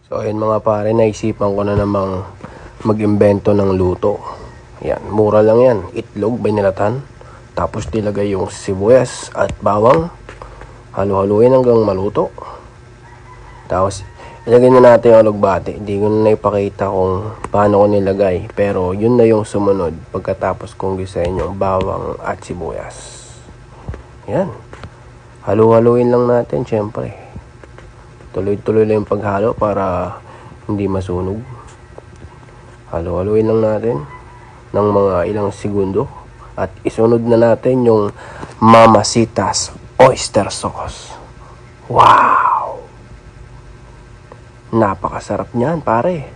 So ayun mga pare, naisipan ko na namang mag-imbento ng luto. Yan, mura lang yan. Itlog, binilatan. Tapos nilagay yung sibuyas at bawang. Halu-haluin hanggang maluto. Tapos ilagay na natin yung alugbati. Hindi ko na ipakita kung paano ko nilagay. Pero yun na yung sumunod pagkatapos kong gisahin yung bawang at sibuyas. Yan. Halu-haluin lang natin syempre. Tuloy-tuloy lang yung paghalo para hindi masunog. Halo-haluin lang natin ng mga ilang segundo. At isunod na natin yung Mamacita's oyster sauce. Wow! Napakasarap niyan, pare.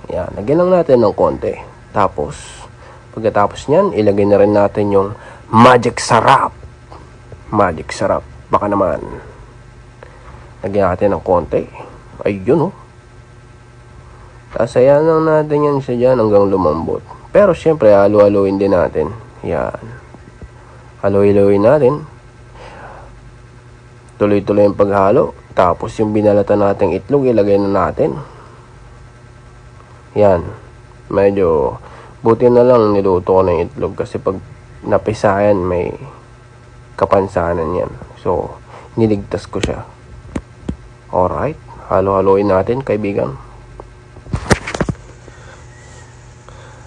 Yan, lagyan lang natin ng konti. Tapos, pagkatapos niyan, ilagay na rin natin yung magic sarap. Magic sarap. Baka naman. Lagyan natin ng konti. Ayun oh. Tapos ayan lang natin yan siya dyan hanggang lumambot. Pero syempre halu-haluin din natin. Yan. Halu-haluin natin. Tuloy-tuloy yung paghalo. Tapos yung binalatan nating itlog ilagay na natin. Yan. Medyo buti na lang niluto ko ng itlog. Kasi pag napisayan may kapansanan yan. So niligtas ko siya. Alright, halo-haloin natin kaibigan.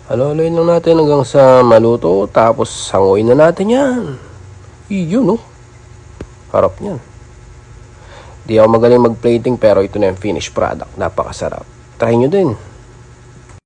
Halo-haloin lang natin hanggang sa maluto. Tapos sanguin na natin yan. Iyon oh. Harap niyan. Di ako magaling mag-plating pero ito na yung finished product. Napakasarap. Try nyo din.